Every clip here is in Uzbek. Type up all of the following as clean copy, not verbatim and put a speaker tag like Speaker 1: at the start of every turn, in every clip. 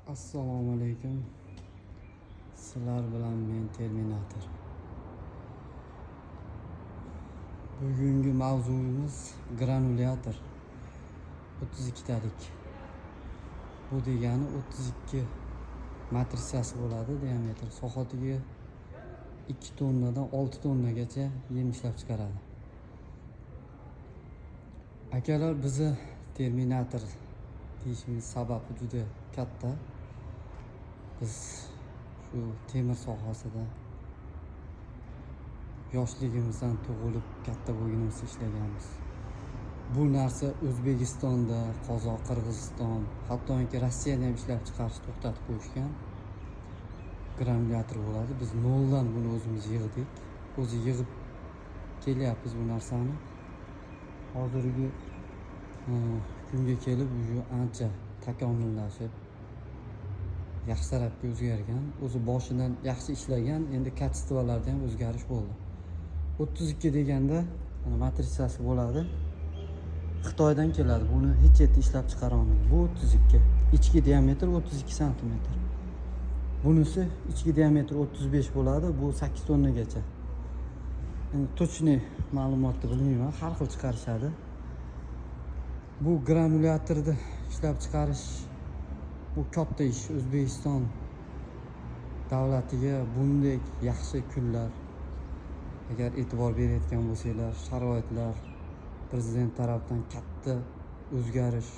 Speaker 1: Assalomu alaykum. Sizlar bilan men Terminator. Bugungi mavzuyimiz granulyator. 32 talik. Bu degani 32 matrisasi bo'ladi, diametr. Soatiga 2 tonnadan 6 tonnagacha yem ishlab chiqaradi. Akalar, bizni Terminator deyishimiz sababi juda katta. Biz shu temir sohasida yoshligimizdan tug'ilib katta bo'lgunimizda ishlaganmiz. Bu narsa O'zbekistonda, Qozoq, Qirg'iziston, hattoki Rossiyada ham ishlab chiqarish to'xtatib qo'yishgan. Granulyator bo'ladi. Biz noldan buni o'zimiz yig'dik. O'zi yig'ib kelyapmiz bu narsani. Hozirgi kunga kelib ancha takomillashib, yaxshi tarafga o'zgargan. O'zi boshidan yaxshi ishlagan, endi kачествоlarda ham o'zgarish bo'ldi. 32 deganda matrisasi bo'ladi. Xitoydan keladi. Buni hech yerda ishlab chiqara olmaydi. Bu 32. Ichki diametr 32 sm. Bunisi ichki diametr 35 bo'ladi. Bu 8 tonnagacha. Endi точный ma'lumotni bilmayman, har xil chiqarishadi. Bu granulyatorni ishlab chiqarish bu katta ish. O'zbekiston davlatiga bunday yaxshi kunlar, agar e'tibor berayotgan bo'lsanglar, sharoitlar, prezident tomonidan katta o'zgarish,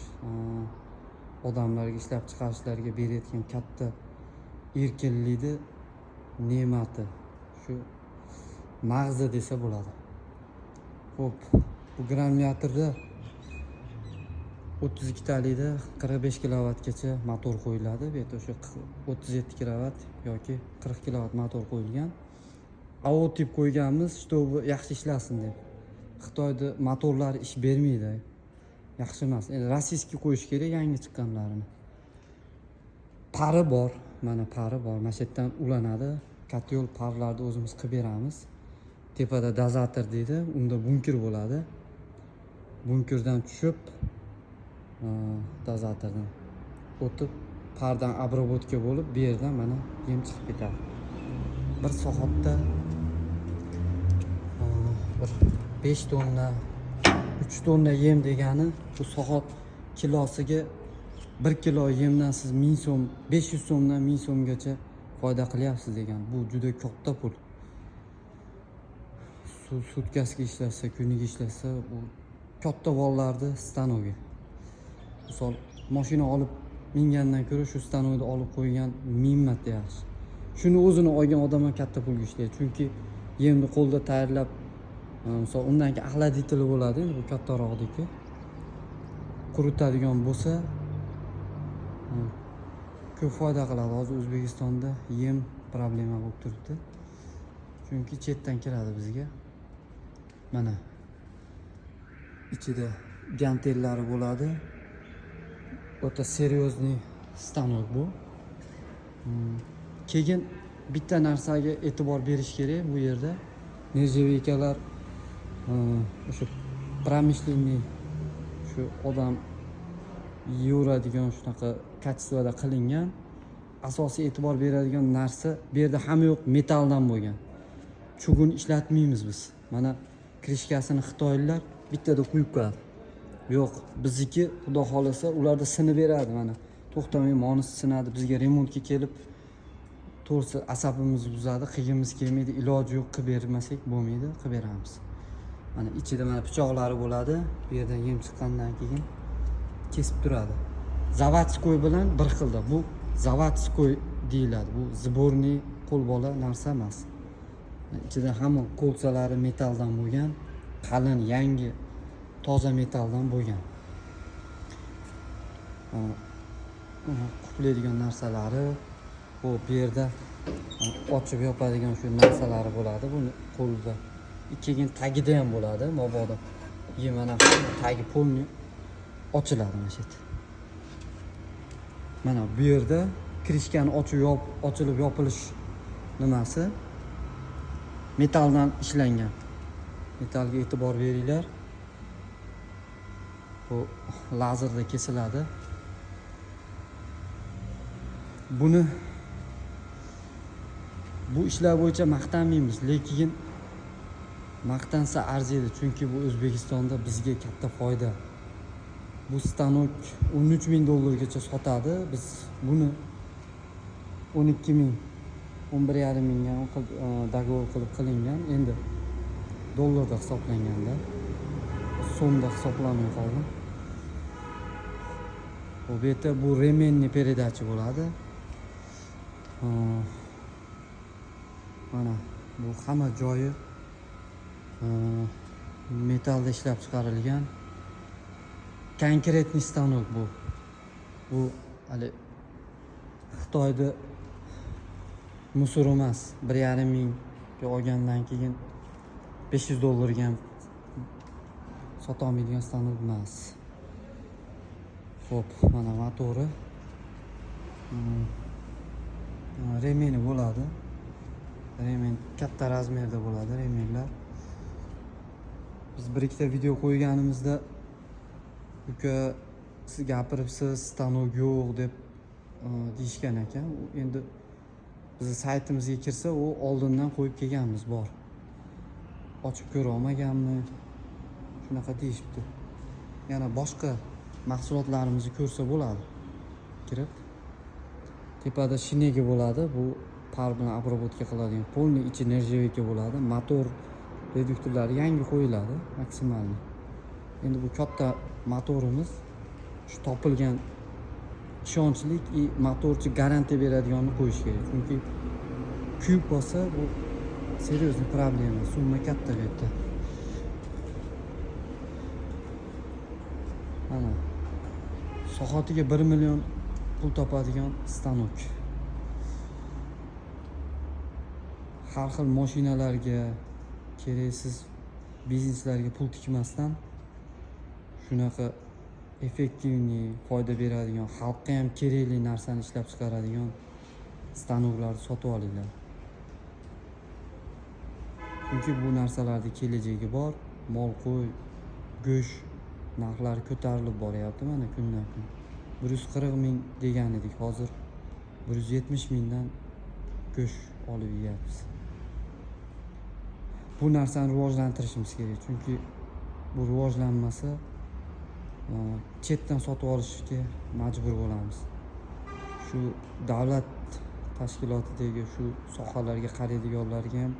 Speaker 1: odamlarga ishlab chiqarishlarga berayotgan katta erkinlikni ne'mati shu mag'zi desa bo'ladi. Xo'p, bu granulyatorda 32 talikda 45 kilovatgacha motor qo'yiladi. Bu yerda o'sha 37 kilovat yoki 40 kilovat motor qo'yilgan. AO tip qo'yganmiz, чтобы yaxshi ishlasin deb. Xitoyda motorlari ish bermaydi. Yaxshi emas. Endi rossiyskiy qo'yish kerak, yangi chiqqanlarini. Pari bor, mana pari bor. Mana shu yerdan ulanadi. Katyol parlarni o'zimiz qilib beramiz. Tepada dozator deydi, unda bunker bo'ladi. Bunkerdan tushib, dozatordan o'tib, pardan обработка bo'lib, bu yerdan mana yem chiqib ketadi. Bir soatda 5 tonna, 3 tonna yem degani, bu soat kilosiga 1 kilo yemdan siz 1000 so'm, 500 so'mdan 1000 so'mgacha foyda qilyapsiz degan. Bu juda katta pul. Sutkasiga ishlasa, kuniga ishlasa, bu katta vollarni stanogi. Misol, mashina olib mingandan ko'ra shu stanokni olib qo'ygan 1000 marta yaxshi. Shuni o'zini olgan odam ham katta pulga ishlaydi. Chunki yemni qo'lda tayyorlab, misol undan keyin axladitili bo'ladi, bu kattaroqdiki. Quritadigan bo'lsa, ko'p foyda qiladi. Hozir O'zbekistonda yem problema bo'lib turibdi. Chunki chetdan keladi bizga. Mana ichida gantellari bo'ladi. O'ta seriozniy stanok bu. Keyin bitta narsaga e'tibor berish kerak bu yerda. Nержавейкалар o'sha промышленный shu odam yuradigan shunaqa качествоda qilingan. Asosiy e'tibor beradigan narsa bu yerda ham yo'q, metalldan bo'lgan. Chugun ishlatmaymiz biz. Mana krishkasini Xitoylar bittada qo'yib qo'yadi. Yo'q, bizniki xudo xolasa ularda sinib beradi mana. To'xtamay monisi sinadi, bizga remontga kelib to'g'risi asabimizni buzadi, qilgimiz kelmaydi, iloji yo'q, qilib bermasak bo'lmaydi, qilib beramiz. Mana ichida mana pichoqlari bo'ladi. Bu yerdan yem chiqqandan keyin kesib turadi. Zavodskoy bilan bir xilda. Bu zavodskoy deyiladi. Bu сборный qo'lbola narsa emas. Ichida hamma kolsalari metalldan bo'lgan, qalin, yangi, toza metalldan bo'lgan. Quplaydigan narsalari, bu yerda ochib yopadigan shu narsalari bo'ladi. Buni qo'lda. Keyin tagida ham bo'ladi, mabodo. Mana tagi polni ochiladi mana shu yerda. Mana bu yerda krishkani ochilib yopilish nimasi metalldan ishlangan. Metallga e'tibor beringlar. Bu lazerda kesiladi. buni bu ishlar bo'yicha maqtanmaymiz, lekin maqtansa arziydi, chunki bu O'zbekistonda bizga katta foyda. Bu stanok 13 ming dollargacha sotadi. Biz buni 12 ming, 11,5 mingga dogovor qilib qilingan. Endi dollarda hisoblanganda, so'mda hisoblanmay qoldi. Bu yerda bu remenni передача bo'ladi. Mana bu hamma joyi metallda ishlab chiqarilgan konkretniy stanok bu. Bu hali Xitoyda musor emas. 1,5 mingga olgandan keyin 500 dollarga ham sota olmaydigan stanok emas. Xo'p, mana motori. Remeni bo'ladi. Remen katta razmerda bo'ladi, remenlar. Biz bir ikkita video qo'yganimizda uka siz gapiribsiz, stanok yo'q deb deyishgan ekan. Endi bizni saytimizga kirsa, u oldindan qo'yib kelganmiz bor. Ochib ko'ra olmaganmi? Shunaqa deyishibdi. Yana boshqa mahsulotlarimizni ko'rsa bo'ladi. Kirib tepada shinega bo'ladi. Bu par bilan обработка qiladigan polniy ichi nержавейка bo'ladi. Motor reduktorlari yangi qo'yiladi, maksimalni. Endi bu katta motorimiz shu topilgan ishonchli motorchi garantiya beradiganini qo'yish kerak. Chunki kuyib qolsa bu seriozniy problema, summa katta bu yerda. Mana soatiga 1 million pul topadigan stanok. Har xil mashinalarga, keraksiz bizneslarga pul tikmasdan shunaqa effektivniy, foyda beradigan, xalqqa ham kerakli narsani ishlab chiqaradigan stanoklarni sotib olinglar. Chunki bu narsalarda kelajagi bor. Mol qo'y, go'sht narxlari ko'tarilib boryapti mana kundan-kun. 140 ming degan edik, hozir 170 mingdan go'sht olib yeyapmiz. Bu narsani rivojlantirishimiz kerak, chunki bu rivojlanmasa chetdan sotib olishga majbur bo'lamiz. Shu davlat tashkilotidagi shu sohalarga qaraydiganlarga ham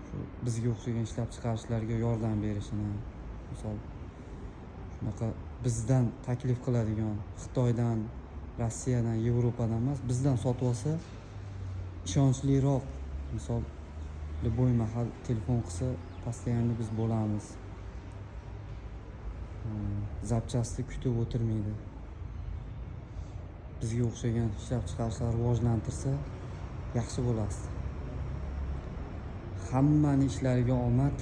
Speaker 1: shu bizga o'xshagan ishlab chiqarishlarga yordam berishini, misol shunaqa bizdan taklif qiladigan, Xitoydan, Rossiyadan, Yevropadan emas, bizdan sotib olsa ishonchliroq, misol любой mahal telefon qilsa, постоянно biz bo'lamiz. Zapchastni kutib o'tirmaydi. Bizga o'xshagan ishlab chiqarishlar rivojlantirsa yaxshi bo'ladi. Hammaning ishlariga omad.